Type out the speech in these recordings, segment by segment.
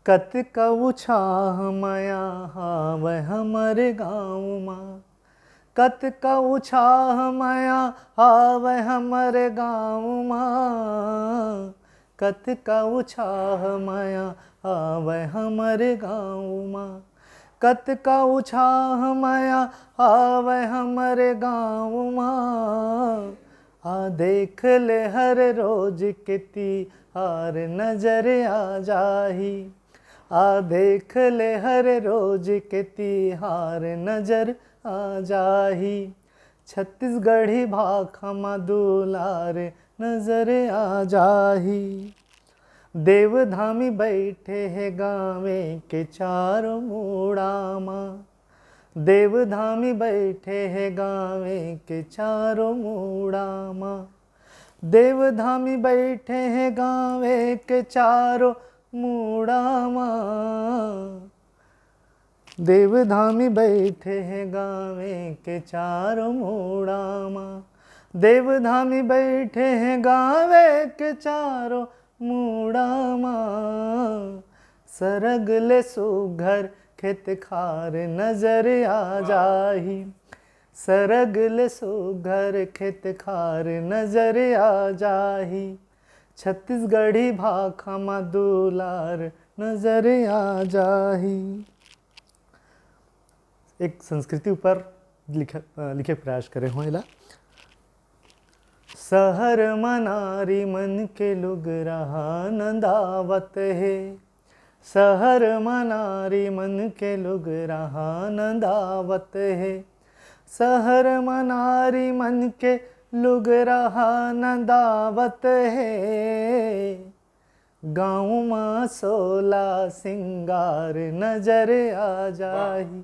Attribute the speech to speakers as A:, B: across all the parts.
A: कत कऊ छाह माया हावै हमर गाँव माँ। कत कऊ छाह माया हावै हमर गाँव माँ। कत कऊ छाह माया हावै हमर गाँव माँ। कत कऊ छाह माया हावै हमर गाँव माँ। आ देख ले हर रोज किती हार नजर आ जाही। आ देख ले हर रोज के तिहार नजर आ जाही। छत्तीसगढ़ी भाखा दुलार नजर आ जाही। देवधामी बैठे है गावे के चारों मूड़ा माँ। देवधामी बैठे है गावे के चारों मूड़ा माँ। देवधामी बैठे हैं गावे के चारों मूड़ा माँ। देवधामी बैठे हैं गावे के चारों मूड़ा माँ। देवधामी बैठे हैं गावे के चारों मूड़ा माँ। सरग ले सुघर खेत खार नजर आ जाही। सरग ले सुघर खेत खार नजर आ जाही। छत्तीसगढ़ी भाखा माँ दुलार नजर आ जाही। एक संस्कृति ऊपर लिखे प्रयास करे हो इला। सहर मनारी मन के लुग रहा नंदावत है। सहर मनारी मन के लुग रहा नंदावत है। सहर मनारी मन के लुग रहा नंदावत है। गाँव माँ सोला सिंगार नजर आ जाही।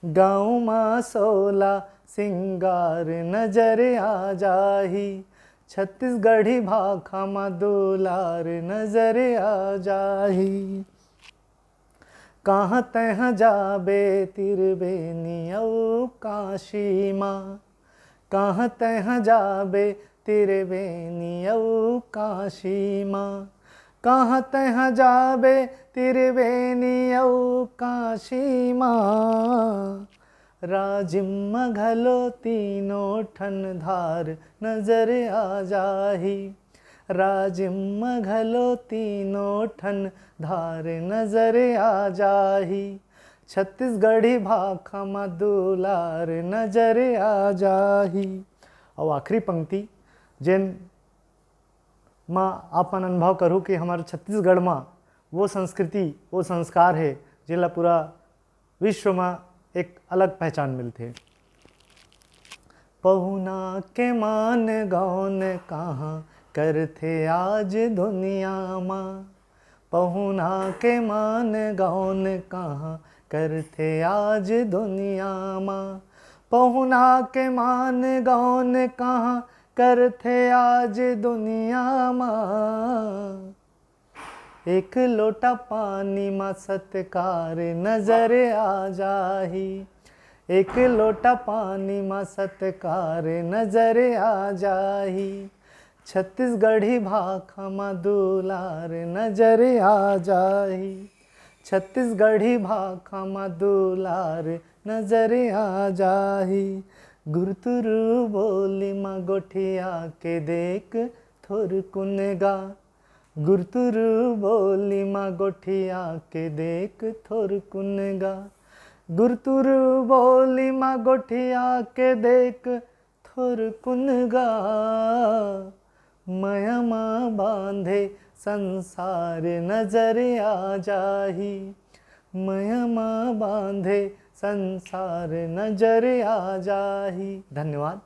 A: गाँव माँ सोला सिंगार नजर आ जाही। छत्तीसगढ़ी भाखा माँ दुलार नजर आ जाही। कहाँ तह जाबे तिरबेनियऊ काशी माँ। कहाँ तह जाबे तिरबेनियऊ काशी माँ। कहाँ तह जाबे तिरबेनियऊ काशी माँ। राजिम घलो तीनों ठन धार नजर आ जाही। राजिम घलो तीनों ठन धार नजर आ जाही। छत्तीसगढ़ी भाखा माँ दुलार नजर आ जाही। और आखिरी पंक्ति जेन माँ आपन अनुभव करूँ कि हमारे छत्तीसगढ़ में वो संस्कृति वो संस्कार है जिला पूरा विश्व में एक अलग पहचान मिलते। पहुना के मान गौन कहाँ करथे आज दुनिया माँ। पहुना के मान गौन कहाँ करथे आज दुनिया माँ। पहुना के मान गौन कहाँ करथे आज दुनिया माँ। एक लोटा पानी माँ सत्कार नजर आ जाही। एक लोटा पानी माँ सत्कार नजर आ जाही। छत्तीसगढ़ी भाखा माँ दुलार नजर आ जाही। छत्तीसगढ़ी भाखा माँ दुलार नजर आ जाही। गुरतुरु बोली माँ गोठिया के देख थोर कुनगा। गुरतुरु बोली माँ गोठिया के देख थोर कुनगा। गुरतुरु बोली माँ गोठिया के देख थोर कुनगा। माया माँ बांधे संसार नजर आ जाही। माया माँ बांधे संसार नजर आ जाही। धन्यवाद।